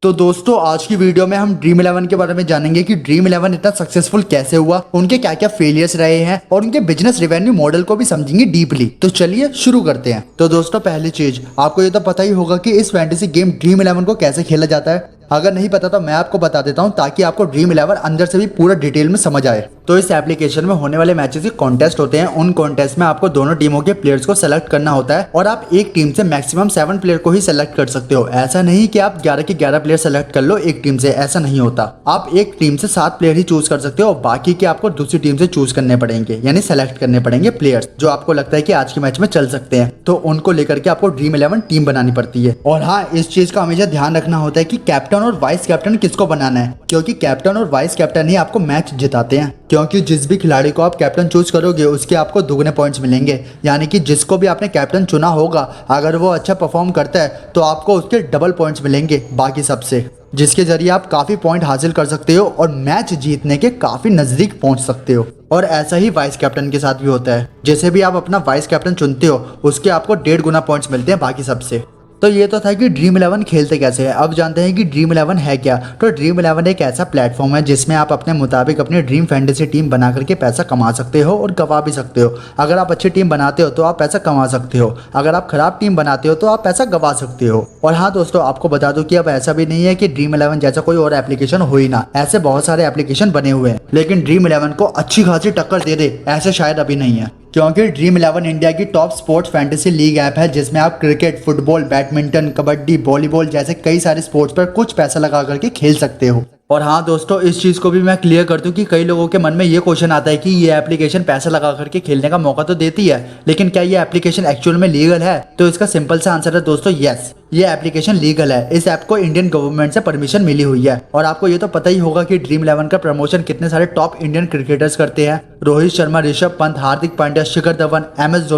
तो दोस्तों आज की वीडियो में हम ड्रीम 11 के बारे में जानेंगे कि ड्रीम 11 इतना सक्सेसफुल कैसे हुआ, उनके क्या क्या फेलियर्स रहे हैं और उनके बिजनेस रेवेन्यू मॉडल को भी समझेंगे डीपली। तो चलिए शुरू करते हैं। तो दोस्तों पहली चीज आपको ये तो पता ही होगा कि इस फैंटेसी गेम ड्रीम 11 को कैसे खेला जाता है। अगर नहीं पता तो मैं आपको बता देता हूं ताकि आपको ड्रीम 11 अंदर से भी पूरा डिटेल में समझ आए। तो इस एप्लीकेशन में होने वाले मैचेस के कॉन्टेस्ट होते हैं। उन कॉन्टेस्ट में आपको दोनों टीमों के प्लेयर्स को सेलेक्ट करना होता है और आप एक टीम से मैक्सिमम 7 प्लेयर को ही सेलेक्ट कर सकते हो। ऐसा नहीं कि आप 11 के 11 प्लेयर सेलेक्ट कर लो एक टीम से, ऐसा नहीं होता। आप एक टीम से 7 प्लेयर ही चूज कर सकते हो, बाकी के आपको दूसरी टीम से चूज करने पड़ेंगे, यानी सेलेक्ट करने पड़ेंगे प्लेयर्स जो आपको लगता है कि आज के मैच में चल सकते हैं। तो उनको लेकर के आपको ड्रीम 11 टीम बनानी पड़ती है। और हाँ, इस चीज का हमेशा ध्यान रखना होता है कि कैप्टन और वाइस कैप्टन किसको बनाना है, क्योंकि कैप्टन और वाइस कैप्टन ही आपको मैच जिताते हैं। क्योंकि जिस भी खिलाड़ी को आप कैप्टन चूज करोगे उसके आपको दुगने पॉइंट्स मिलेंगे, यानी कि जिसको भी आपने कैप्टन चुना होगा अगर वो अच्छा परफॉर्म करता है तो आपको उसके डबल पॉइंट्स मिलेंगे बाकी सबसे, जिसके जरिए आप काफी पॉइंट हासिल कर सकते हो और मैच जीतने के काफी नजदीक पहुंच सकते हो। और ऐसा ही वाइस कैप्टन के साथ भी होता है। जैसे भी आप अपना वाइस कैप्टन चुनते हो उसके आपको 1.5 गुना पॉइंट्स मिलते हैं बाकी सबसे। तो ये तो था कि ड्रीम 11 खेलते कैसे है। अब जानते हैं कि ड्रीम 11 है क्या। तो ड्रीम 11 एक ऐसा प्लेटफॉर्म है जिसमें आप अपने मुताबिक अपनी ड्रीम फैंटेसी टीम बना करके पैसा कमा सकते हो और गवा भी सकते हो। अगर आप अच्छी टीम बनाते हो तो आप पैसा कमा सकते हो, अगर आप खराब टीम बनाते हो तो आप पैसा गवा सकते हो। और हाँ दोस्तों, आपको बता दूं कि अब ऐसा भी नहीं है कि ड्रीम 11 जैसा कोई और एप्लीकेशन हो ही ना। ऐसे बहुत सारे एप्लीकेशन बने हुए हैं, लेकिन ड्रीम 11 को अच्छी खासी टक्कर दे दे ऐसे शायद अभी नहीं है। क्योंकि ड्रीम 11 इंडिया की top sports fantasy league app है जिसमें आप cricket, football, badminton, kabaddi, volleyball जैसे कई सारे स्पोर्ट्स पर कुछ पैसा लगा करके खेल सकते हो। और हाँ दोस्तों, इस चीज़ को भी मैं क्लियर कर दूं कि कई लोगों के मन में ये क्वेश्चन आता है कि ये एप्लीकेशन पैसा लगा करके खेलने का मौका तो देती है, लेकिन क्या ये एप्लीकेशन एक्चुअल में लीगल है? तो इसका सिंपल सा आंसर है दोस्तों, यस, ये एप्लीकेशन लीगल है। इस ऐप को इंडियन गवर्नमेंट से परमिशन मिली हुई है। और आपको ये तो पता ही होगा कि ड्रीम 11 का प्रमोशन कितने सारे टॉप इंडियन क्रिकेटर्स करते हैं। रोहित शर्मा, ऋषभ पंत, हार्दिक पांड्या, शिखर धवन, MS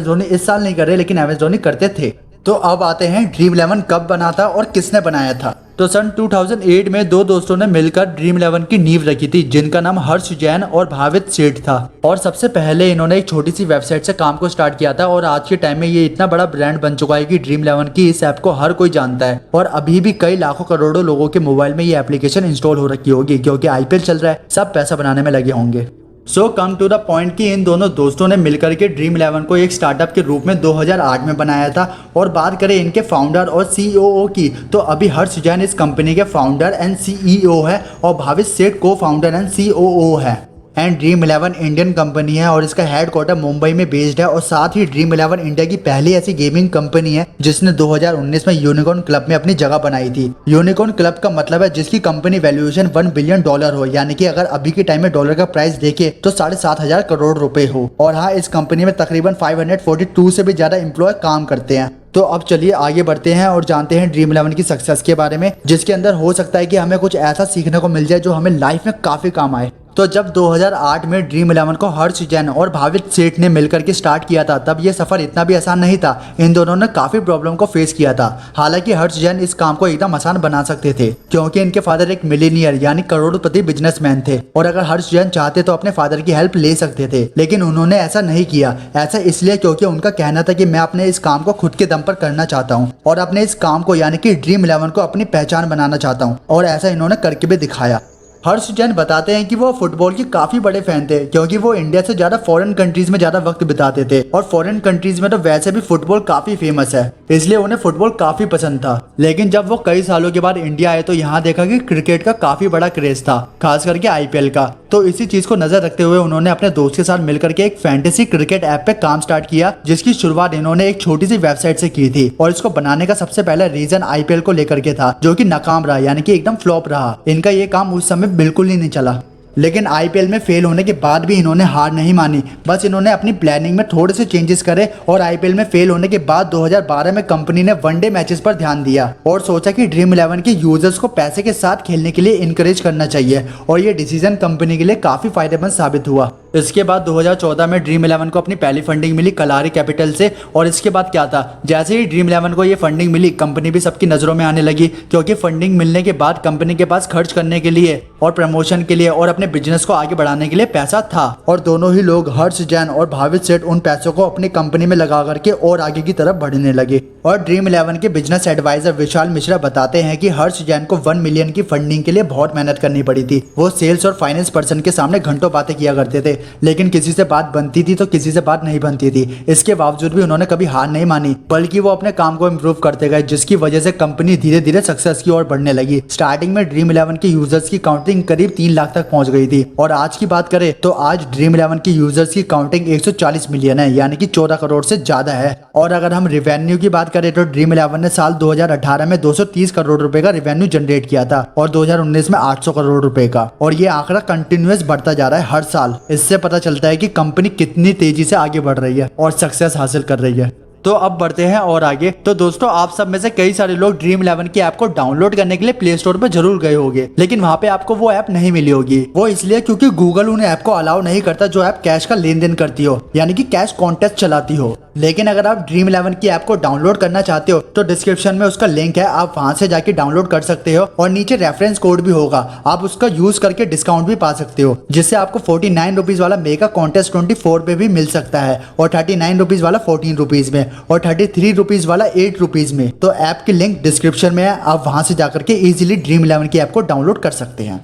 धोनी इस साल नहीं कर रहे लेकिन MS धोनी करते थे। तो अब आते हैं ड्रीम 11 कब बना था और किसने बनाया था। तो सन 2008 में दो दोस्तों ने मिलकर ड्रीम 11 की नींव रखी थी जिनका नाम हर्ष जैन और भावित सेठ था। और सबसे पहले इन्होंने एक छोटी सी वेबसाइट से काम को स्टार्ट किया था और आज के टाइम में ये इतना बड़ा ब्रांड बन चुका है कि ड्रीम 11 की इस ऐप को हर कोई जानता है। और अभी भी कई लाखों करोड़ों लोगों के मोबाइल में ये एप्लीकेशन इंस्टॉल हो रखी होगी, क्योंकि IPL चल रहा है, सब पैसा बनाने में लगे होंगे। सो कम टू द पॉइंट कि इन दोनों दोस्तों ने मिलकर के ड्रीम 11 को एक स्टार्टअप के रूप में 2008 में बनाया था। और बात करें इनके फाउंडर और CEO की, तो अभी हर्ष जैन इस कंपनी के फाउंडर एंड CEO है और भावित सेठ को फाउंडर एंड COO है। एंड ड्रीम 11 इंडियन कंपनी है और इसका हेडक्वार्टर मुंबई में बेस्ड है। और साथ ही ड्रीम 11 इंडिया की पहली ऐसी गेमिंग कंपनी है जिसने 2019 में यूनिकॉर्न क्लब में अपनी जगह बनाई थी। यूनिकॉर्न क्लब का मतलब है जिसकी कंपनी वैल्यूएशन $1 बिलियन हो, यानी कि अगर अभी के टाइम में डॉलर का प्राइस देखे तो 7,500 करोड़ रुपए हो। और हाँ, इस कंपनी में तकरीबन 542 से भी ज्यादा एम्प्लॉय काम करते हैं। तो अब चलिए आगे बढ़ते हैं और जानते हैं ड्रीम 11 की सक्सेस के बारे में, जिसके अंदर हो सकता है कि हमें कुछ ऐसा सीखने को मिल जाए जो हमें लाइफ में काफी काम आए। तो जब 2008 में ड्रीम 11 को हर्ष जैन और भावित सेठ ने मिलकर के स्टार्ट किया था तब ये सफर इतना भी आसान नहीं था। इन दोनों ने काफी प्रॉब्लम को फेस किया था। हालांकि हर्ष जैन इस काम को एकदम आसान बना सकते थे क्योंकि इनके फादर एक मिलीनियर यानी करोड़पति बिजनेसमैन थे और अगर हर्ष जैन चाहते तो अपने फादर की हेल्प ले सकते थे, लेकिन उन्होंने ऐसा नहीं किया। ऐसा इसलिए क्योंकि उनका कहना था कि मैं अपने इस काम को खुद के दम पर करना चाहता हूँ और अपने इस काम को यानी कि ड्रीम 11 को अपनी पहचान बनाना चाहता हूँ। और ऐसा इन्होंने करके भी दिखाया। हर्ष जैन बताते हैं कि वो फुटबॉल के काफी बड़े फैन थे क्योंकि वो इंडिया से ज्यादा फॉरेन कंट्रीज में ज्यादा वक्त बिताते थे और फॉरेन कंट्रीज में तो वैसे भी फुटबॉल काफी फेमस है, इसलिए उन्हें फुटबॉल काफी पसंद था। लेकिन जब वो कई सालों के बाद इंडिया आए तो यहाँ देखा कि क्रिकेट का काफी बड़ा क्रेज था, खास करके IPL का। तो इसी चीज को नजर रखते हुए उन्होंने अपने दोस्त के साथ मिलकर के एक फैंटेसी क्रिकेट ऐप पे काम स्टार्ट किया, जिसकी शुरुआत इन्होंने एक छोटी सी वेबसाइट से की थी। और इसको बनाने का सबसे पहला रीजन IPL को लेकर के था, जो कि नाकाम रहा, यानी कि एकदम फ्लॉप रहा। इनका ये काम उस समय बिल्कुल ही नहीं चला। लेकिन IPL में फेल होने के बाद भी इन्होंने हार नहीं मानी, बस इन्होंने अपनी प्लानिंग में थोड़े से चेंजेस करे और IPL में फेल होने के बाद 2012 में कंपनी ने वनडे मैचेस पर ध्यान दिया और सोचा कि ड्रीम 11 के यूजर्स को पैसे के साथ खेलने के लिए इनकरेज करना चाहिए। और ये डिसीजन कंपनी के लिए काफी फायदेमंद साबित हुआ। इसके बाद 2014 में ड्रीम इलेवन को अपनी पहली फंडिंग मिली कलारी कैपिटल से। और इसके बाद क्या था, जैसे ही ड्रीम इलेवन को ये फंडिंग मिली, कंपनी भी सबकी नज़रों में आने लगी, क्योंकि फंडिंग मिलने के बाद कंपनी के पास खर्च करने के लिए और प्रमोशन के लिए और अपने बिजनेस को आगे बढ़ाने के लिए पैसा था। और दोनों ही लोग हर्ष जैन और भावित सेठ उन पैसों को अपनी कंपनी में लगा करके और आगे की तरफ बढ़ने लगे। और ड्रीम इलेवन के बिजनेस एडवाइजर विशाल मिश्रा बताते हैं कि हर्ष जैन को 1 मिलियन की फंडिंग के लिए बहुत मेहनत करनी पड़ी थी। वो सेल्स और फाइनेंस पर्सन के सामने घंटों बातें किया करते थे, लेकिन किसी से बात बनती थी तो किसी से बात नहीं बनती थी। इसके बावजूद भी उन्होंने कभी हार नहीं मानी, बल्कि वो अपने काम को इम्प्रूव करते गए, जिसकी वजह से कंपनी धीरे धीरे सक्सेस की ओर बढ़ने लगी। स्टार्टिंग में ड्रीम इलेवन के यूजर्स की काउंटिंग करीब 3 लाख तक पहुंच गई थी। और आज की बात करें तो आज ड्रीम इलेवन की यूजर्स की काउंटिंग 140 मिलियन है, यानी कि 14 करोड़ से ज्यादा है। और अगर हम रेवेन्यू की बात करें तो ड्रीम इलेवन ने साल 2018 में 230 करोड़ रुपए का रेवेन्यू जनरेट किया था और 2019 में 800 करोड़ रुपए का। और ये आंकड़ा कंटिन्यूअस बढ़ता जा रहा है हर साल। इससे पता चलता है कि कंपनी कितनी तेजी से आगे बढ़ रही है और सक्सेस हासिल कर रही है। तो अब बढ़ते हैं और आगे। तो दोस्तों, आप सब में से कई सारे लोग ड्रीम इलेवन की ऐप को डाउनलोड करने के लिए प्ले स्टोर पर जरूर गए होंगे, लेकिन वहां पे आपको वो ऐप नहीं मिली होगी। वो इसलिए क्योंकि गूगल उन ऐप को अलाउ नहीं करता जो ऐप कैश का लेन देन करती हो, यानी कि कैश कॉन्टेस्ट चलाती हो। लेकिन अगर आप ड्रीम इलेवन की ऐप को डाउनलोड करना चाहते हो तो डिस्क्रिप्शन में उसका लिंक है, आप वहां से जाके डाउनलोड कर सकते हो। और नीचे रेफरेंस कोड भी होगा, आप उसका यूज करके डिस्काउंट भी पा सकते हो, जिससे आपको 49 रुपीज वाला मेगा कॉन्टेस्ट 24 पे भी मिल सकता है, और 39 रुपीज वाला 14 रुपीज में, और 33 रुपीज वाला 8 रुपीज में। तो ऐप की लिंक डिस्क्रिप्शन में है, आप वहां से जाकर के इजीली ड्रीम इलेवन की ऐप को डाउनलोड कर सकते हैं।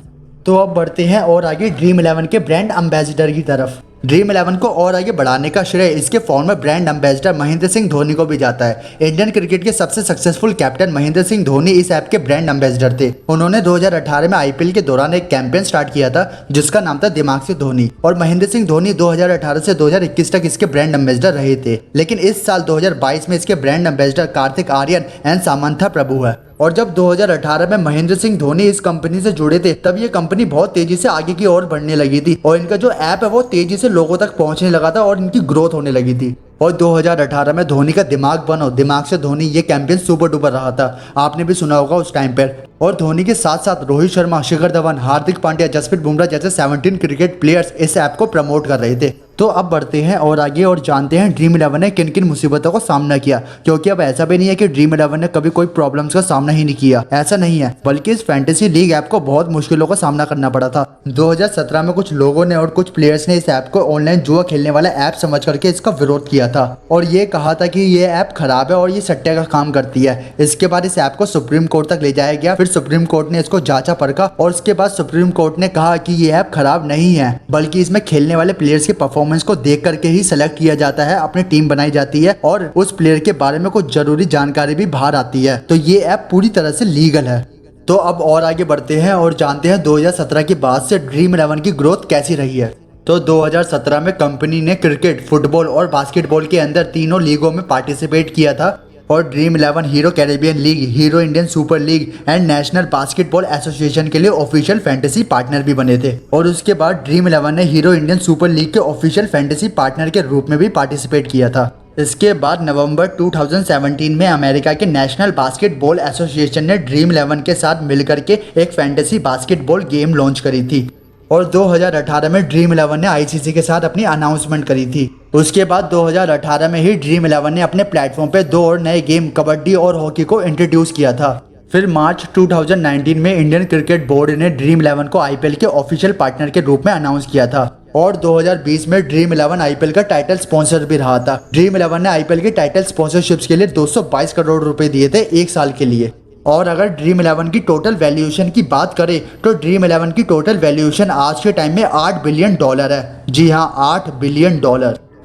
तो अब बढ़ते हैं और आगे ड्रीम इलेवन के ब्रांड एम्बेसडर की तरफ। ड्रीम इलेवन को और आगे बढ़ाने का श्रेय इसके farmer brand ambassador Mahendra Singh Dhoni को भी जाता है। इंडियन क्रिकेट के सबसे सक्सेसफुल कैप्टन महेंद्र सिंह धोनी इस ऐप के ब्रांड एम्बेसडर थे। उन्होंने 2018 में आईपीएल के दौरान एक कैंपेन स्टार्ट किया था जिसका नाम था दिमाग से धोनी, और महेंद्र सिंह धोनी 2018 से 2021 तक इसके ब्रांड एम्बेसडर रहे थे। लेकिन इस साल 2022 में इसके brand ambassador Kartik Aaryan and Samantha Prabhu है। और जब 2018 में महेंद्र सिंह धोनी इस कंपनी से जुड़े थे, तब ये कंपनी बहुत तेजी से आगे की ओर बढ़ने लगी थी और इनका जो ऐप है वो तेजी से लोगों तक पहुंचने लगा था और इनकी ग्रोथ होने लगी थी। और 2018 में धोनी का दिमाग बनो दिमाग से धोनी ये कैंपेन सुपर डुपर रहा था, आपने भी सुना होगा उस टाइम पर। और धोनी के साथ साथ रोहित शर्मा, शिखर धवन, हार्दिक पांड्या, जसप्रीत बुमराह जैसे 17 क्रिकेट प्लेयर्स इस ऐप को प्रमोट कर रहे थे। तो अब बढ़ते हैं और आगे और जानते हैं ड्रीम इलेवन ने किन किन मुसीबतों का सामना किया, क्योंकि अब ऐसा भी नहीं है कि ड्रीम इलेवन ने कभी कोई प्रॉब्लम्स का सामना ही नहीं किया, ऐसा नहीं है, बल्कि इस फैंटेसी लीग ऐप को बहुत मुश्किलों का सामना करना पड़ा था। 2017 में कुछ लोगों ने और कुछ प्लेयर्स ने इस ऐप को ऑनलाइन जुआ खेलने वाला ऐप समझ करके इसका विरोध किया था और ये कहा था कि ये ऐप खराब है और ये सट्टे का काम करती है। इसके बाद इस ऐप को सुप्रीम कोर्ट तक ले जाया गया, फिर सुप्रीम कोर्ट ने इसको जांचा परखा और उसके बाद सुप्रीम कोर्ट ने कहा कि ये ऐप खराब नहीं है, बल्कि इसमें खेलने वाले प्लेयर्स के परफॉर्मेंस को देख करके ही सेलेक्ट किया जाता है, अपनी टीम बनाई जाती है और उस प्लेयर के बारे में कुछ जरूरी जानकारी भी बाहर आती है। तो ये ऐप पूरी तरह से लीगल है। तो अब और आगे बढ़ते हैं और जानते हैं 2017 के बाद से ड्रीम इलेवन की ग्रोथ कैसी रही है। तो 2017 में कंपनी ने क्रिकेट, फुटबॉल और बास्केटबॉल के अंदर तीनों लीगों में पार्टिसिपेट किया था और dream eleven hero Caribbean league, hero Indian super league and national basketball association के लिए ऑफिशियल फैंटेसी पार्टनर भी बने थे। और उसके बाद ड्रीम इलेवन ने हीरो इंडियन सुपर लीग के ऑफिशियल फैंटेसी पार्टनर के रूप में भी पार्टिसिपेट किया था। इसके बाद नवंबर 2017 में अमेरिका के नेशनल बास्केटबॉल एसोसिएशन ने ड्रीम इलेवन के साथ मिलकर के एक फैंटेसी बास्केटबॉल गेम लॉन्च करी थी और 2018 में ड्रीम इलेवन ने आईसीसी के साथ अपनी अनाउंसमेंट करी थी। उसके बाद 2018 में ही ड्रीम इलेवन ने अपने प्लेटफॉर्म पे 2 और नए गेम कबड्डी और हॉकी को इंट्रोड्यूस किया था। फिर मार्च 2019 में इंडियन क्रिकेट बोर्ड ने ड्रीम इलेवन को आईपीएल के ऑफिशियल पार्टनर के रूप में अनाउंस किया था और 2020 में ड्रीम इलेवन आईपीएल का टाइटल स्पॉन्सर भी रहा था। ड्रीम इलेवन ने आईपीएल के टाइटल स्पॉन्सरशिप्स के लिए 222 करोड़ रुपए दिए थे 1 साल के लिए। और अगर ड्रीम इलेवन की टोटल वैल्यूएशन की बात करें तो ड्रीम इलेवन की टोटल वैल्यूएशन आज के टाइम में $8 बिलियन है। जी हाँ, $8 बिलियन।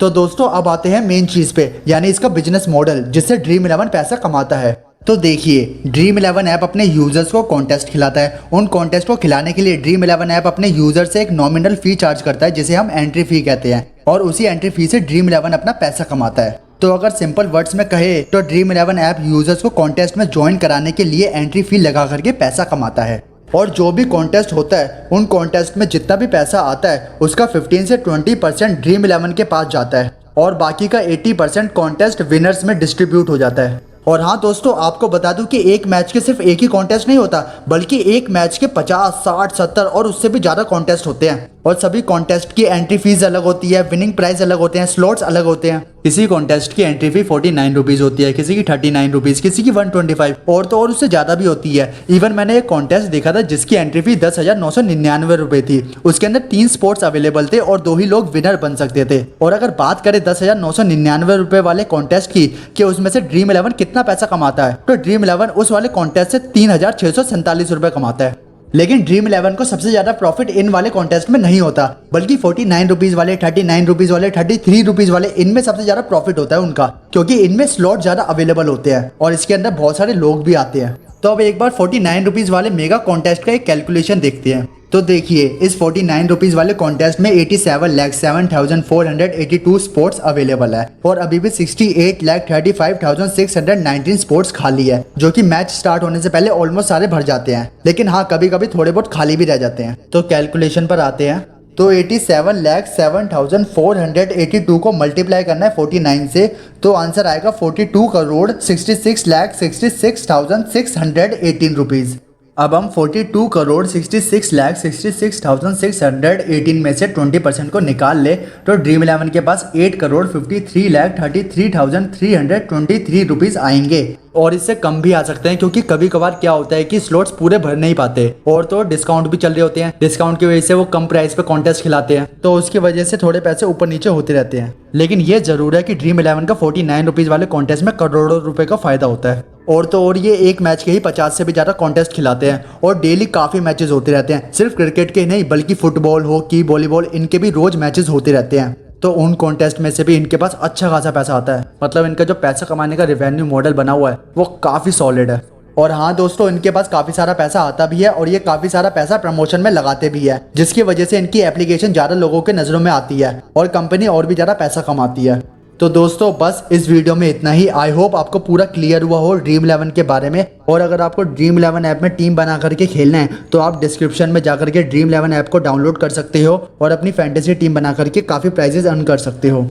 तो दोस्तों, अब आते हैं मेन चीज पे, यानी इसका बिजनेस मॉडल जिससे ड्रीम इलेवन पैसा कमाता है। तो देखिए, ड्रीम इलेवन ऐप अपने यूजर्स को कॉन्टेस्ट खिलाता है। उन कॉन्टेस्ट को खिलाने के लिए ड्रीम इलेवन ऐप अपने यूजर से एक नॉमिनल फी चार्ज करता है, जिसे हम एंट्री फी कहते हैं, और उसी एंट्री फी से ड्रीम इलेवन अपना पैसा कमाता है। तो अगर सिंपल वर्ड्स में कहे तो ड्रीम इलेवन ऐप यूजर्स को कॉन्टेस्ट में ज्वाइन कराने के लिए एंट्री फी लगा करके पैसा कमाता है। और जो भी कॉन्टेस्ट होता है, उन कॉन्टेस्ट में जितना भी पैसा आता है उसका 15 से 20% ड्रीम इलेवन के पास जाता है और बाकी का 80% कॉन्टेस्ट विनर्स में डिस्ट्रीब्यूट हो जाता है। और हाँ दोस्तों, आपको बता दूं कि एक मैच के सिर्फ एक ही कॉन्टेस्ट नहीं होता, बल्कि एक मैच के 50, 60, 70 और उससे भी ज़्यादा कॉन्टेस्ट होते हैं। और सभी कॉन्टेस्ट की एंट्री फीस अलग होती है, विनिंग प्राइस अलग होते हैं, स्लॉट्स अलग होते हैं। किसी कॉन्टेस्ट की एंट्री फी 49 रुपीज होती है, किसी की 39 रुपीज, किसी की 125 और तो और उससे ज्यादा भी होती है। इवन मैंने एक कॉन्टेस्ट देखा था जिसकी एंट्री फी 10,999 रुपए थी। उसके अंदर 3 स्पोर्ट्स अवेलेबल थे और 2 ही लोग विनर बन सकते थे। और अगर बात करें 10,999 रुपए वाले कॉन्टेस्ट की कि उसमें से ड्रीम 11 कितना पैसा कमाता है, तो ड्रीम 11 उस वाले कॉन्टेस्ट से 3,647 रुपए कमाता है। लेकिन ड्रीम 11 को सबसे ज्यादा प्रॉफिट इन वाले कॉन्टेस्ट में नहीं होता, बल्कि 49 रुपीज वाले, 39 रुपीज वाले, 33 रुपीज वाले, इनमें सबसे ज्यादा प्रॉफिट होता है उनका, क्योंकि इनमें स्लॉट ज्यादा अवेलेबल होते हैं और इसके अंदर बहुत सारे लोग भी आते हैं। तो अब एक बार 49 रुपीज वाले मेगा कॉन्टेस्ट का एक कैलकुलेशन देखते हैं। तो देखिए, इस 49 रुपीज वाले कॉन्टेस्ट में 87,07,482 स्पोर्ट्स अवेलेबल है और अभी भी 68,35,619 स्पोर्ट्स खाली है, जो कि मैच स्टार्ट होने से पहले ऑलमोस्ट सारे भर जाते हैं। लेकिन हाँ, कभी कभी थोड़े बहुत खाली भी रह जाते हैं। तो कैलकुलेशन पर आते हैं। तो 87,07,482 को मल्टीप्लाई करना है 49 से, तो आंसर आएगा 42,66,66,618 रुपीज। अब हम 42,66,66,618 में से 20% को निकाल ले तो ड्रीम 11 के पास 8,53,33,323 रुपीज आएंगे। और इससे कम भी आ सकते हैं, क्योंकि कभी कभार क्या होता है कि स्लॉट्स पूरे भर नहीं पाते और तो डिस्काउंट भी चल रहे होते हैं। डिस्काउंट की वजह से वो कम प्राइस पे कॉन्टेस्ट खिलाते हैं, तो उसकी वजह से थोड़े पैसे ऊपर नीचे होते रहते हैं। लेकिन ये जरूर है कि ड्रीम 11 का 49 रुपीज वाले कॉन्टेस्ट में करोड़ों रुपए का फायदा होता है। और तो और ये एक मैच के ही 50 से भी ज्यादा कॉन्टेस्ट खिलाते हैं और डेली काफी मैचेस होते रहते हैं। सिर्फ क्रिकेट के ही नहीं, बल्कि फुटबॉल, हॉकी, वॉलीबॉल, इनके भी रोज मैचेस होते रहते हैं। तो उन कॉन्टेस्ट में से भी इनके पास अच्छा खासा पैसा आता है। मतलब इनका जो पैसा कमाने का रेवेन्यू मॉडल बना हुआ है वो काफी सॉलिड है। और हाँ दोस्तों, इनके पास काफी सारा पैसा आता भी है और ये काफी सारा पैसा प्रमोशन में लगाते भी है, जिसकी वजह से इनकी एप्लीकेशन ज्यादा लोगों के नजरों में आती है और कंपनी और भी ज्यादा पैसा कमाती है। तो दोस्तों बस इस वीडियो में इतना ही। आई होप आपको पूरा क्लियर हुआ हो ड्रीम 11 के बारे में। और अगर आपको ड्रीम 11 ऐप में टीम बना करके खेलना है तो आप डिस्क्रिप्शन में जाकर के ड्रीम 11 ऐप को डाउनलोड कर सकते हो और अपनी फैंटेसी टीम बना करके काफ़ी प्राइजेस अर्न कर सकते हो।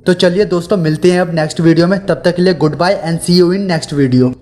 तो चलिए दोस्तों, मिलते हैं अब नेक्स्ट वीडियो में। तब तक के लिए good bye and see you in next video.